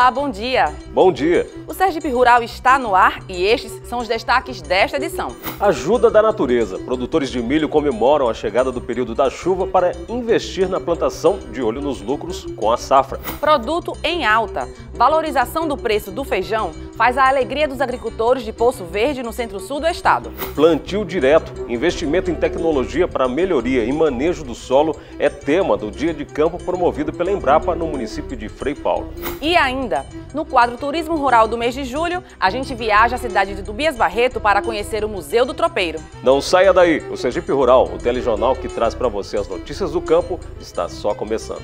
Olá, bom dia! Bom dia! O Sergipe Rural está no ar e estes são os destaques desta edição. Ajuda da natureza. Produtores de milho comemoram a chegada do período da chuva para investir na plantação de olho nos lucros com a safra. Produto em alta. Valorização do preço do feijão faz a alegria dos agricultores de Poço Verde, no centro-sul do estado. Plantio direto. Investimento em tecnologia para melhoria e manejo do solo é tema do Dia de Campo promovido pela Embrapa no município de Frei Paulo. E ainda, no quadro Turismo Rural do mês de julho, a gente viaja à cidade de Tobias Barreto para conhecer o Museu do Tropeiro. Não saia daí! O Sergipe Rural, o telejornal que traz para você as notícias do campo, está só começando.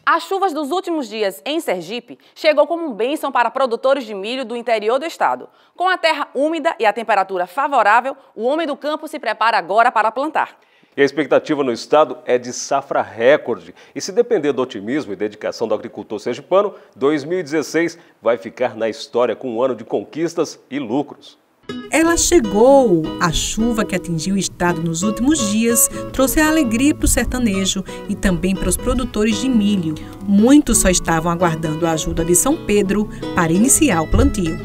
As chuvas dos últimos dias em Sergipe chegou como bênção para produtores de milho do interior do estado. Com a terra úmida e a temperatura favorável, o homem do campo se prepara agora para plantar. E a expectativa no estado é de safra recorde. E se depender do otimismo e dedicação do agricultor sergipano, 2016 vai ficar na história com um ano de conquistas e lucros. Ela chegou! A chuva que atingiu o estado nos últimos dias trouxe a alegria para o sertanejo e também para os produtores de milho. Muitos só estavam aguardando a ajuda de São Pedro para iniciar o plantio.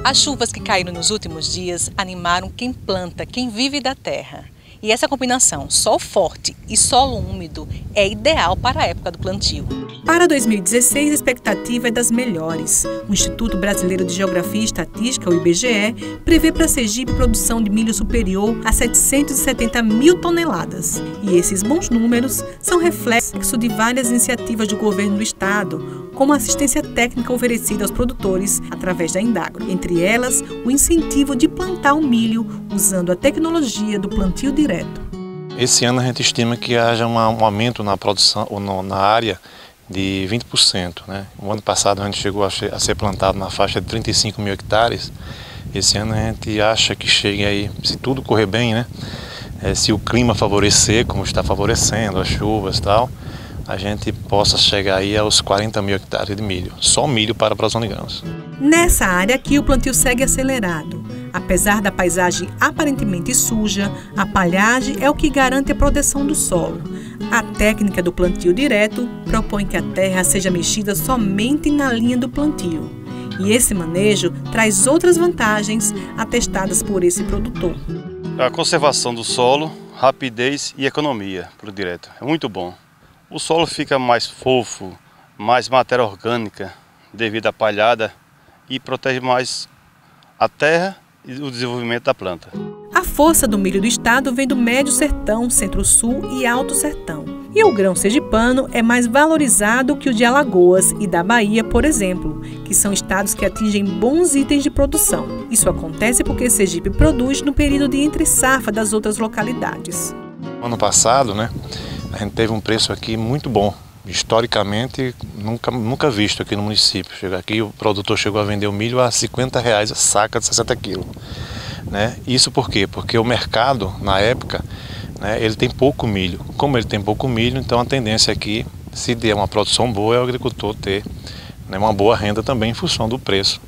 As chuvas que caíram nos últimos dias animaram quem planta, quem vive da terra. E essa combinação, sol forte e solo úmido, é ideal para a época do plantio. Para 2016, a expectativa é das melhores. O Instituto Brasileiro de Geografia e Estatística, o IBGE, prevê para Sergipe produção de milho superior a 770 mil toneladas. E esses bons números são reflexo de várias iniciativas do governo do estado, como a assistência técnica oferecida aos produtores através da Indagro. Entre elas, o incentivo de plantar o milho usando a tecnologia do plantio direto. Esse ano a gente estima que haja um aumento na produção, ou na área, de 20%. Né? O ano passado a gente chegou a ser plantado na faixa de 35 mil hectares. Esse ano a gente acha que chegue aí, se tudo correr bem, né? Se o clima favorecer, como está favorecendo, as chuvas e tal, a gente possa chegar aí aos 40 mil hectares de milho. Só milho para a produção de grãos. Nessa área aqui o plantio segue acelerado. Apesar da paisagem aparentemente suja, a palhagem é o que garante a proteção do solo. A técnica do plantio direto propõe que a terra seja mexida somente na linha do plantio. E esse manejo traz outras vantagens atestadas por esse produtor. A conservação do solo, rapidez e economia para o direto. É muito bom. O solo fica mais fofo, mais matéria orgânica devido à palhada e protege mais a terra e o desenvolvimento da planta. A força do milho do estado vem do Médio Sertão, Centro-Sul e Alto Sertão. E o grão sergipano é mais valorizado que o de Alagoas e da Bahia, por exemplo, que são estados que atingem bons itens de produção. Isso acontece porque Sergipe produz no período de entre-safra das outras localidades. Ano passado, né, a gente teve um preço aqui muito bom. Historicamente, nunca visto aqui no município. Aqui o produtor chegou a vender o milho a R$50 a saca de 60 quilos. Né? Isso por quê? Porque o mercado, na época, né, ele tem pouco milho. Como ele tem pouco milho, então a tendência aqui, se der uma produção boa, é o agricultor ter, né, uma boa renda também em função do preço,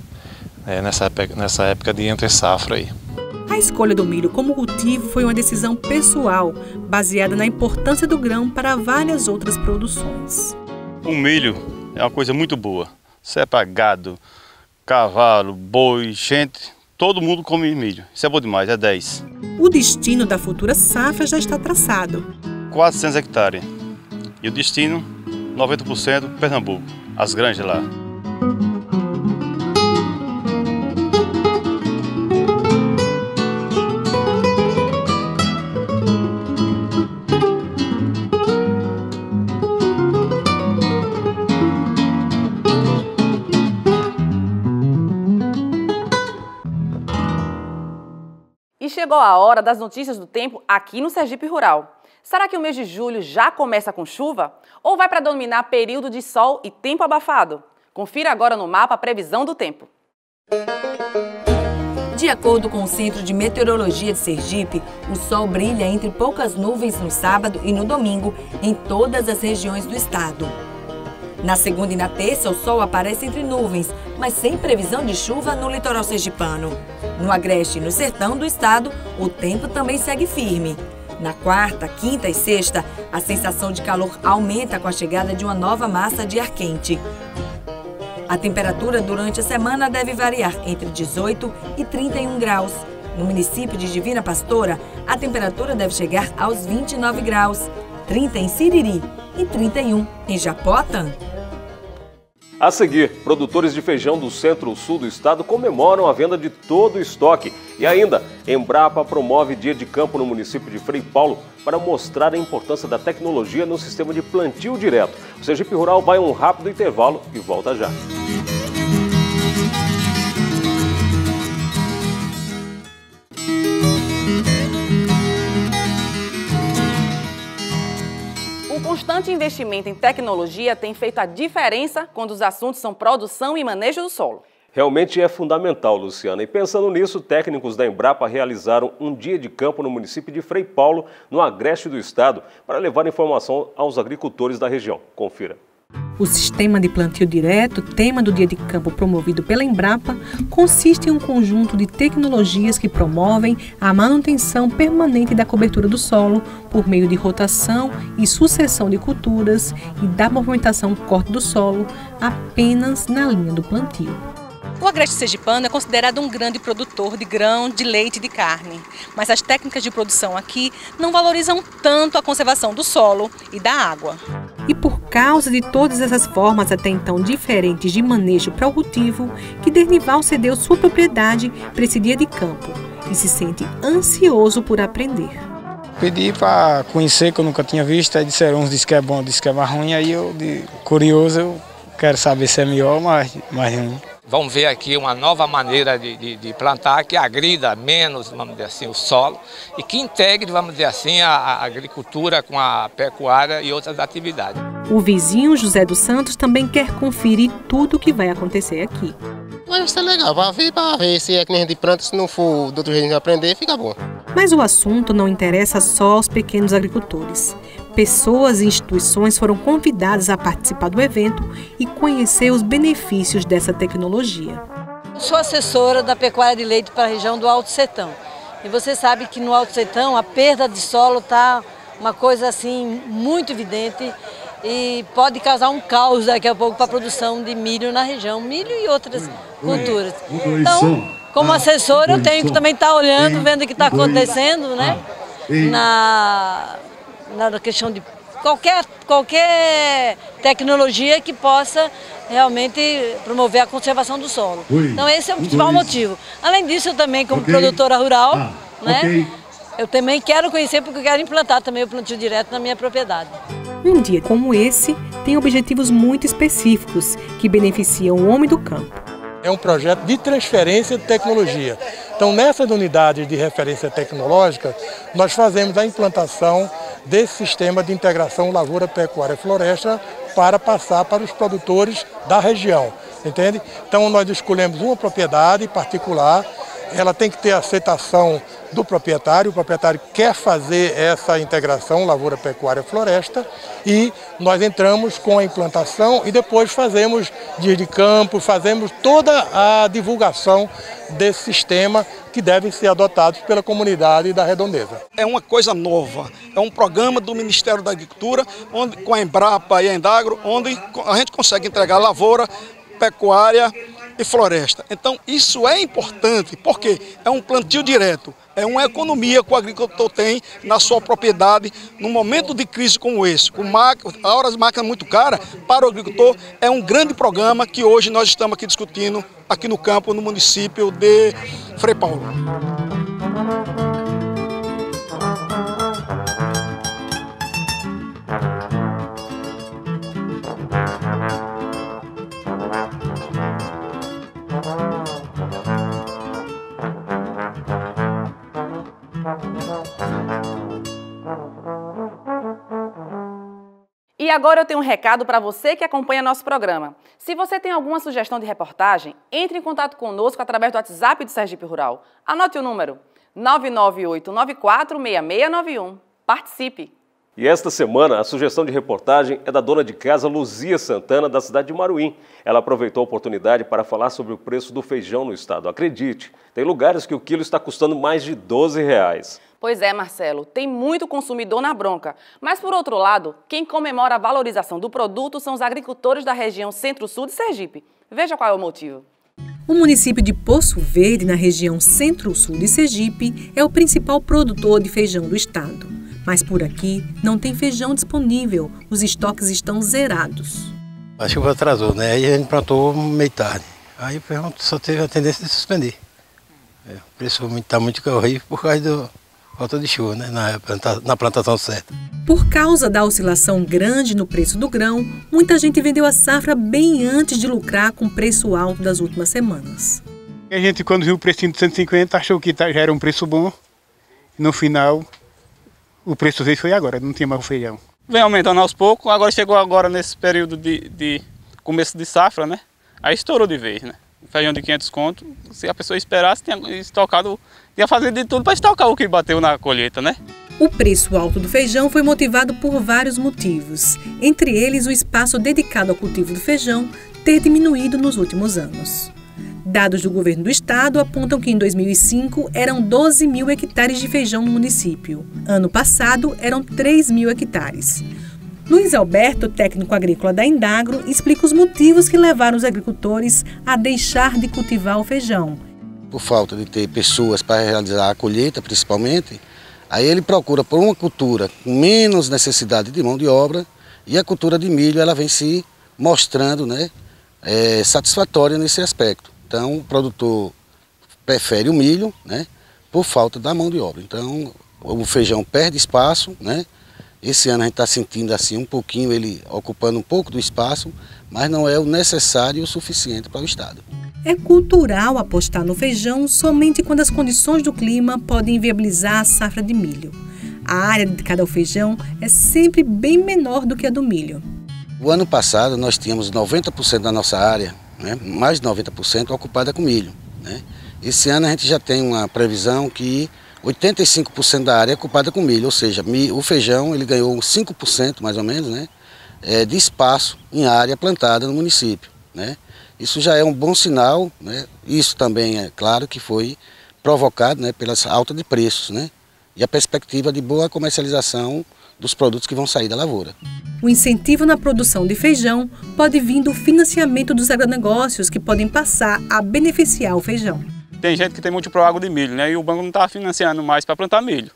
né, nessa época de entre-safra aí. A escolha do milho como cultivo foi uma decisão pessoal, baseada na importância do grão para várias outras produções. O milho é uma coisa muito boa. Isso é para gado, cavalo, boi, gente, todo mundo come milho. Isso é bom demais, é 10. O destino da futura safra já está traçado. 400 hectares. E o destino, 90% Pernambuco, as granjas lá. E chegou a hora das notícias do tempo aqui no Sergipe Rural. Será que o mês de julho já começa com chuva? Ou vai predominar período de sol e tempo abafado? Confira agora no mapa a previsão do tempo. De acordo com o Centro de Meteorologia de Sergipe, o sol brilha entre poucas nuvens no sábado e no domingo em todas as regiões do estado. Na segunda e na terça, o sol aparece entre nuvens, mas sem previsão de chuva no litoral sergipano. No agreste e no sertão do estado, o tempo também segue firme. Na quarta, quinta e sexta, a sensação de calor aumenta com a chegada de uma nova massa de ar quente. A temperatura durante a semana deve variar entre 18 e 31 graus. No município de Divina Pastora, a temperatura deve chegar aos 29 graus, 30 em Siriri e 31 em Japoatã. A seguir, produtores de feijão do centro-sul do estado comemoram a venda de todo o estoque. E ainda, Embrapa promove dia de campo no município de Frei Paulo para mostrar a importância da tecnologia no sistema de plantio direto. O Sergipe Rural vai a um rápido intervalo e volta já. O constante investimento em tecnologia tem feito a diferença quando os assuntos são produção e manejo do solo. Realmente é fundamental, Luciana. E pensando nisso, técnicos da Embrapa realizaram um dia de campo no município de Frei Paulo, no agreste do estado, para levar informação aos agricultores da região. Confira. O sistema de plantio direto, tema do dia de campo promovido pela Embrapa, consiste em um conjunto de tecnologias que promovem a manutenção permanente da cobertura do solo por meio de rotação e sucessão de culturas e da movimentação corte do solo apenas na linha do plantio. O agreste sergipano é considerado um grande produtor de grão, de leite e de carne, mas as técnicas de produção aqui não valorizam tanto a conservação do solo e da água. E por causa de todas essas formas até então diferentes de manejo para o cultivo, que Dernival cedeu sua propriedade para esse dia de campo e se sente ansioso por aprender. Pedi para conhecer, que eu nunca tinha visto, aí disseram, uns dizem que é bom, dizem que é mais ruim, aí eu, curioso, eu quero saber se é melhor ou mais ruim. Vamos ver aqui uma nova maneira de plantar que agrida menos, vamos dizer assim, o solo e que integre, vamos dizer assim, a agricultura com a pecuária e outras atividades. O vizinho José dos Santos também quer conferir tudo o que vai acontecer aqui. Vai ser legal, vai vir para ver se é que nem a gente planta, se não for do outro jeito de aprender, fica bom. Mas o assunto não interessa só aos pequenos agricultores. Pessoas e instituições foram convidadas a participar do evento e conhecer os benefícios dessa tecnologia. Sou assessora da pecuária de leite para a região do Alto Sertão. E você sabe que no Alto Sertão a perda de solo está uma coisa assim muito evidente e pode causar um caos daqui a pouco para a produção de milho na região, milho e outras culturas. Então, como assessora, eu tenho que também estar olhando, vendo o que está acontecendo, né? Na questão de qualquer tecnologia que possa realmente promover a conservação do solo. Então esse é o principal motivo. Além disso, eu também como produtora rural, né, eu também quero conhecer porque eu quero implantar também o plantio direto na minha propriedade. Um dia como esse tem objetivos muito específicos que beneficiam o homem do campo. É um projeto de transferência de tecnologia. Então, nessas unidades de referência tecnológica, nós fazemos a implantação desse sistema de integração lavoura, pecuária e floresta para passar para os produtores da região, entende? Então, nós escolhemos uma propriedade particular, ela tem que ter aceitação do proprietário, o proprietário quer fazer essa integração lavoura, pecuária e floresta e nós entramos com a implantação e depois fazemos dias de campo, fazemos toda a divulgação desse sistema que devem ser adotados pela comunidade da Redondeza. É uma coisa nova, é um programa do Ministério da Agricultura, onde, com a Embrapa e a Endagro, onde a gente consegue entregar lavoura, pecuária e floresta. Então isso é importante porque é um plantio direto, é uma economia que o agricultor tem na sua propriedade num momento de crise como esse. Com horas máquinas muito caras, para o agricultor é um grande programa que hoje nós estamos aqui discutindo aqui no campo, no município de Frei Paulo. E agora eu tenho um recado para você que acompanha nosso programa. Se você tem alguma sugestão de reportagem, entre em contato conosco através do WhatsApp do Sergipe Rural. Anote o número 998946691. Participe! E esta semana, a sugestão de reportagem é da dona de casa Luzia Santana, da cidade de Maruim. Ela aproveitou a oportunidade para falar sobre o preço do feijão no estado. Acredite, tem lugares que o quilo está custando mais de R$12. Pois é, Marcelo, tem muito consumidor na bronca. Mas, por outro lado, quem comemora a valorização do produto são os agricultores da região Centro-Sul de Sergipe. Veja qual é o motivo. O município de Poço Verde, na região Centro-Sul de Sergipe, é o principal produtor de feijão do estado. Mas por aqui não tem feijão disponível, os estoques estão zerados. A chuva atrasou, né? Aí a gente plantou meio tarde. Aí o feijão só teve a tendência de suspender. O preço está muito horrível por causa da falta de chuva, né? Na plantação certa. Por causa da oscilação grande no preço do grão, muita gente vendeu a safra bem antes de lucrar com o preço alto das últimas semanas. A gente, quando viu o precinho de 150, achou que já era um preço bom. No final, o preço veio foi agora, não tinha mais o feijão. Vem aumentando aos poucos, agora chegou agora nesse período de começo de safra, né? Aí estourou de vez, né? Feijão de 500 conto, se a pessoa esperasse, tinha estocado, ia fazer de tudo para estocar o que bateu na colheita, né? O preço alto do feijão foi motivado por vários motivos, entre eles o espaço dedicado ao cultivo do feijão ter diminuído nos últimos anos. Dados do governo do estado apontam que em 2005 eram 12 mil hectares de feijão no município. Ano passado eram 3 mil hectares. Luiz Alberto, técnico agrícola da Indagro, explica os motivos que levaram os agricultores a deixar de cultivar o feijão. Por falta de ter pessoas para realizar a colheita, principalmente, aí ele procura por uma cultura com menos necessidade de mão de obra e a cultura de milho ela vem se mostrando, né, satisfatória nesse aspecto. Então o produtor prefere o milho, né, por falta da mão de obra. Então o feijão perde espaço, né? Esse ano a gente está sentindo assim um pouquinho ele ocupando um pouco do espaço, mas não é o necessário e o suficiente para o estado. É cultural apostar no feijão somente quando as condições do clima podem inviabilizar a safra de milho. A área dedicada ao feijão é sempre bem menor do que a do milho. O ano passado nós tínhamos 90% da nossa área, né, mais de 90% ocupada com milho, né? Esse ano a gente já tem uma previsão que 85% da área é ocupada com milho, ou seja, o feijão ele ganhou 5% mais ou menos, né, de espaço em área plantada no município, né? Isso já é um bom sinal, né? Isso também é claro que foi provocado, né, pela alta de preços, né, e a perspectiva de boa comercialização dos produtos que vão sair da lavoura. O incentivo na produção de feijão pode vir do financiamento dos agronegócios que podem passar a beneficiar o feijão. Tem gente que tem multipró água de milho, né? E o banco não está financiando mais para plantar milho.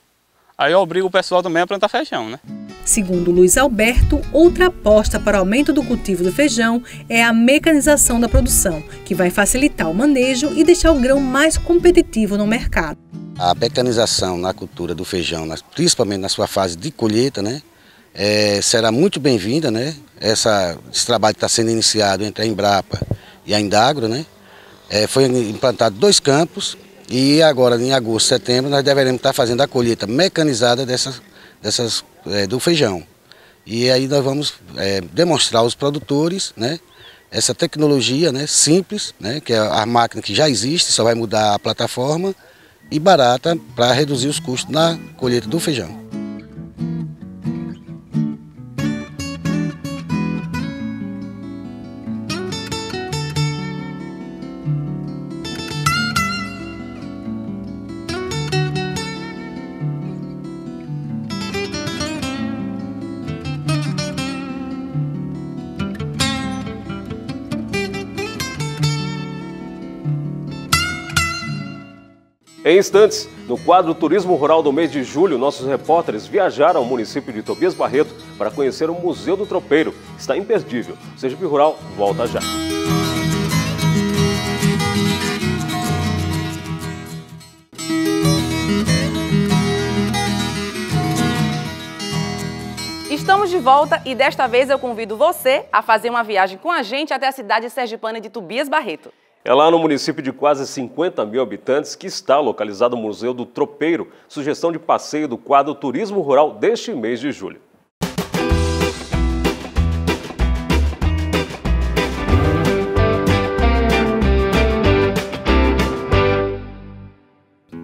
Aí obriga o pessoal também a plantar feijão, né? Segundo Luiz Alberto, outra aposta para o aumento do cultivo do feijão é a mecanização da produção, que vai facilitar o manejo e deixar o grão mais competitivo no mercado. A mecanização na cultura do feijão, principalmente na sua fase de colheita, né, será muito bem-vinda, né? Esse trabalho está sendo iniciado entre a Embrapa e a Indagro, né? Foi implantado 2 campos e agora em agosto, setembro, nós deveremos estar fazendo a colheita mecanizada do feijão. E aí nós vamos demonstrar aos produtores, né, essa tecnologia, né, simples, né, que é a máquina que já existe, só vai mudar a plataforma, e barata para reduzir os custos na colheita do feijão. Em instantes, no quadro Turismo Rural do mês de julho, nossos repórteres viajaram ao município de Tobias Barreto para conhecer o Museu do Tropeiro. Está imperdível. Sergipe Rural volta já. Estamos de volta e desta vez eu convido você a fazer uma viagem com a gente até a cidade sergipana de Tobias Barreto. É lá no município de quase 50 mil habitantes que está localizado o Museu do Tropeiro, sugestão de passeio do quadro Turismo Rural deste mês de julho.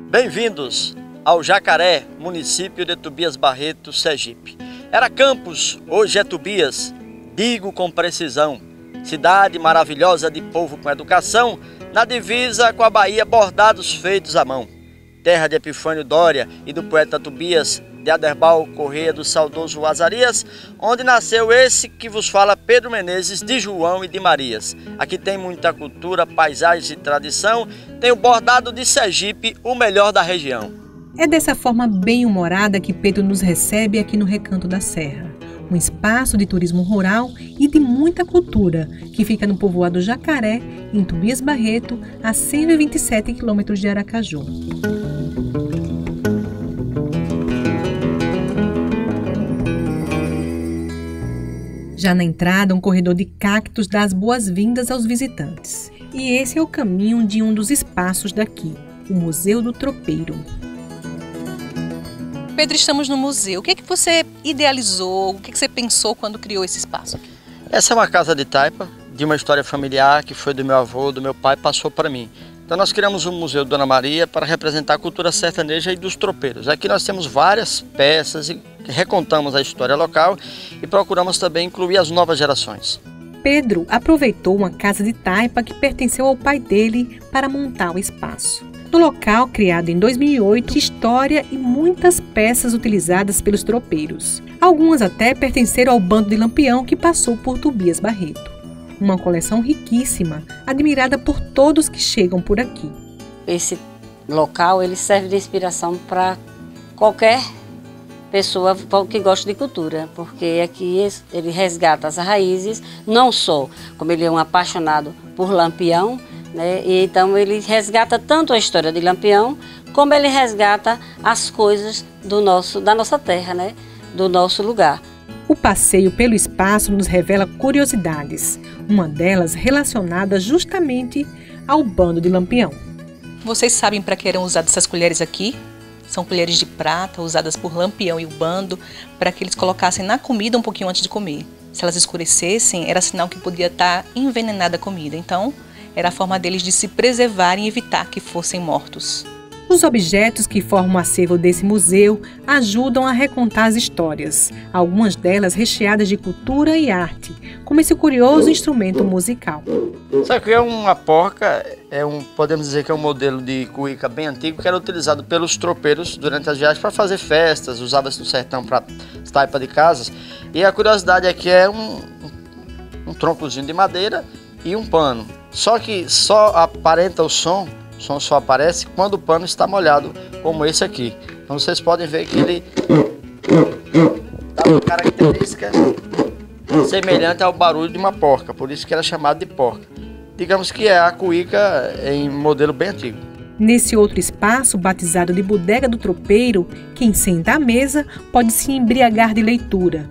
Bem-vindos ao Jacaré, município de Tobias Barreto, Sergipe. Era Campos, hoje é Tobias, digo com precisão. Cidade maravilhosa de povo com educação, na divisa com a Bahia, bordados feitos à mão. terra de Epifânio Doria e do poeta Tobias de Aderbal Correia, do saudoso Azarias, onde nasceu esse que vos fala, Pedro Menezes, de João e de Marias. Aqui tem muita cultura, paisagens e tradição, tem o bordado de Sergipe, o melhor da região. É dessa forma bem-humorada que Pedro nos recebe aqui no Recanto da Serra, um espaço de turismo rural e de muita cultura, que fica no povoado Jacaré, em Tobias Barreto, a 127 quilômetros de Aracaju. Já na entrada, um corredor de cactos dá as boas-vindas aos visitantes. E esse é o caminho de um dos espaços daqui, o Museu do Tropeiro. Pedro, estamos no museu. O que é que você idealizou, o que é que você pensou quando criou esse espaço aqui? Essa é uma casa de taipa, de uma história familiar que foi do meu avô, do meu pai, passou para mim. Então nós criamos o Museu Dona Maria para representar a cultura sertaneja e dos tropeiros. Aqui nós temos várias peças e recontamos a história local e procuramos também incluir as novas gerações. Pedro aproveitou uma casa de taipa que pertenceu ao pai dele para montar o espaço. No local, criado em 2008, história e muitas peças utilizadas pelos tropeiros. Algumas até pertenceram ao bando de Lampião que passou por Tobias Barreto. Uma coleção riquíssima, admirada por todos que chegam por aqui. Esse local ele serve de inspiração para qualquer pessoa que gosta de cultura, porque aqui ele resgata as raízes, não só como ele é um apaixonado por Lampião, né? E então ele resgata tanto a história de Lampião, como ele resgata as coisas da nossa terra, né? Do nosso lugar. O passeio pelo espaço nos revela curiosidades, uma delas relacionada justamente ao bando de Lampião. Vocês sabem para que eram usadas essas colheres aqui? São colheres de prata usadas por Lampião e o bando para que eles colocassem na comida um pouquinho antes de comer. Se elas escurecessem, era sinal que podia estar envenenada a comida. Então, era a forma deles de se preservarem e evitar que fossem mortos. Os objetos que formam o acervo desse museu ajudam a recontar as histórias, algumas delas recheadas de cultura e arte, como esse curioso instrumento musical. Isso aqui é uma porca, podemos dizer que é um modelo de cuíca bem antigo que era utilizado pelos tropeiros durante as viagens para fazer festas, usava-se no sertão para taipa de casas. E a curiosidade aqui é um troncozinho de madeira e um pano. Só que só aparenta o som só aparece quando o pano está molhado, como esse aqui. Então vocês podem ver que ele dá uma característica semelhante ao barulho de uma porca, por isso que era chamado de porca. Digamos que é a cuíca em modelo bem antigo. Nesse outro espaço, batizado de Bodega do Tropeiro, quem senta à mesa pode se embriagar de leitura.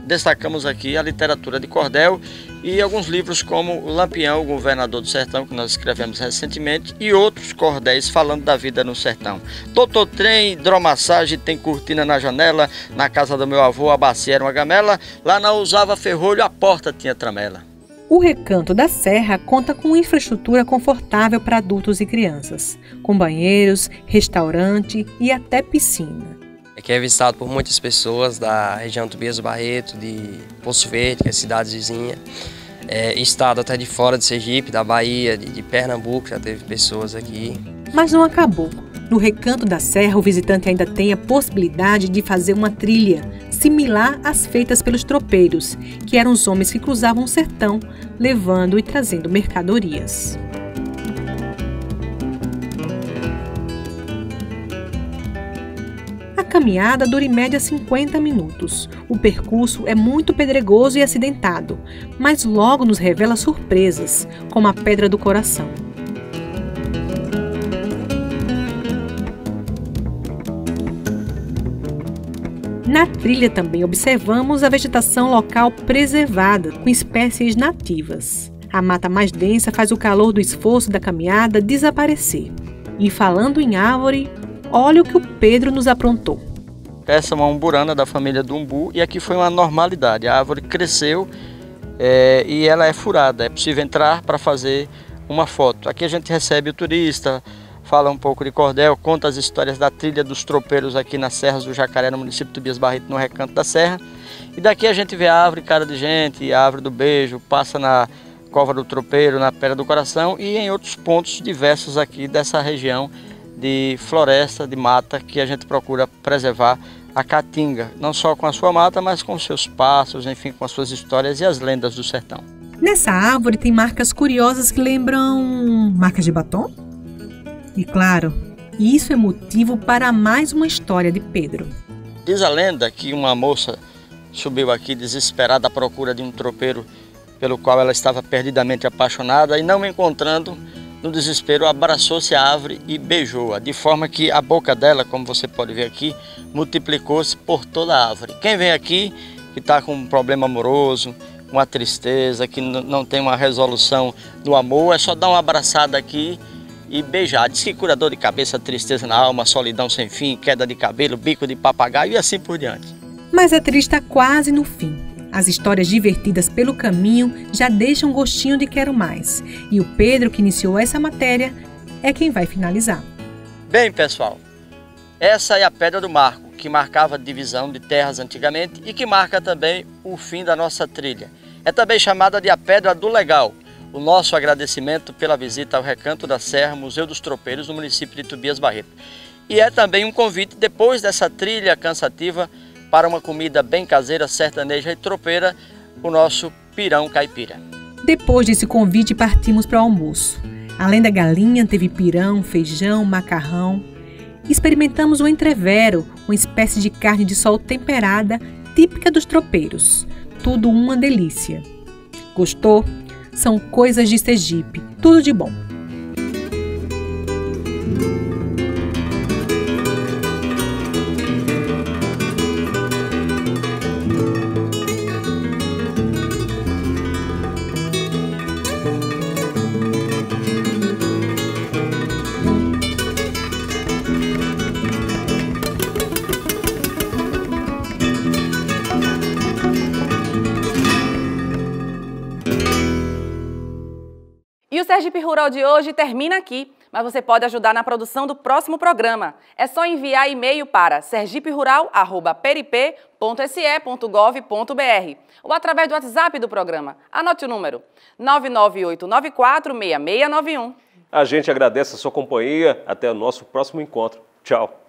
Destacamos aqui a literatura de cordel e alguns livros como O Lampião, o Governador do Sertão, que nós escrevemos recentemente, e outros cordéis falando da vida no sertão. Doutor Trem, hidromassagem, tem cortina na janela, na casa do meu avô a bacia era uma gamela, lá não usava ferrolho, a porta tinha tramela. O Recanto da Serra conta com infraestrutura confortável para adultos e crianças, com banheiros, restaurante e até piscina. Que é visitado por muitas pessoas da região do Tobias Barreto, de Poço Verde, que é a cidade vizinha, estado até de fora de Sergipe, da Bahia, de Pernambuco, já teve pessoas aqui. Mas não acabou. No Recanto da Serra, o visitante ainda tem a possibilidade de fazer uma trilha, similar às feitas pelos tropeiros, que eram os homens que cruzavam o sertão, levando e trazendo mercadorias. A caminhada dura em média 50 minutos. O percurso é muito pedregoso e acidentado, mas logo nos revela surpresas, como a Pedra do Coração. Na trilha também observamos a vegetação local preservada, com espécies nativas. A mata mais densa faz o calor do esforço da caminhada desaparecer. E falando em árvore, olha o que o Pedro nos aprontou. Essa é uma umburana da família do umbu e aqui foi uma normalidade. A árvore cresceu e ela é furada. É possível entrar para fazer uma foto. Aqui a gente recebe o turista, fala um pouco de cordel, conta as histórias da trilha dos tropeiros aqui nas Serras do Jacaré, no município de Tobias Barreto, no Recanto da Serra. E daqui a gente vê a árvore Cara de Gente, a árvore do Beijo, passa na Cova do Tropeiro, na Pedra do Coração e em outros pontos diversos aqui dessa região de floresta, de mata, que a gente procura preservar a Caatinga, não só com a sua mata, mas com seus passos, enfim, com as suas histórias e as lendas do sertão. Nessa árvore tem marcas curiosas que lembram marcas de batom? E claro, isso é motivo para mais uma história de Pedro. Diz a lenda que uma moça subiu aqui desesperada à procura de um tropeiro pelo qual ela estava perdidamente apaixonada e, não encontrando, no desespero abraçou-se à árvore e beijou-a, de forma que a boca dela, como você pode ver aqui, multiplicou-se por toda a árvore. Quem vem aqui que está com um problema amoroso, uma tristeza, que não tem uma resolução no amor, é só dar uma abraçada aqui e beijar. Diz que cura dor de cabeça, tristeza na alma, solidão sem fim, queda de cabelo, bico de papagaio e assim por diante. Mas a trilha está quase no fim. As histórias divertidas pelo caminho já deixam um gostinho de quero mais. E o Pedro, que iniciou essa matéria, é quem vai finalizar. Bem, pessoal, essa é a Pedra do Marco, que marcava a divisão de terras antigamente e que marca também o fim da nossa trilha. É também chamada de a Pedra do Legal. O nosso agradecimento pela visita ao Recanto da Serra, Museu dos Tropeiros, no município de Tobias Barreto. E é também um convite, depois dessa trilha cansativa, para uma comida bem caseira, sertaneja e tropeira, o nosso pirão caipira. Depois desse convite, partimos para o almoço. Além da galinha, teve pirão, feijão, macarrão. Experimentamos o entrevero, uma espécie de carne de sol temperada, típica dos tropeiros. Tudo uma delícia. Gostou? São coisas de Sergipe. Tudo de bom. E o Sergipe Rural de hoje termina aqui, mas você pode ajudar na produção do próximo programa. É só enviar e-mail para sergiperural@perip.se.gov.br ou através do WhatsApp do programa. Anote o número: 998946691. A gente agradece a sua companhia. Até o nosso próximo encontro. Tchau.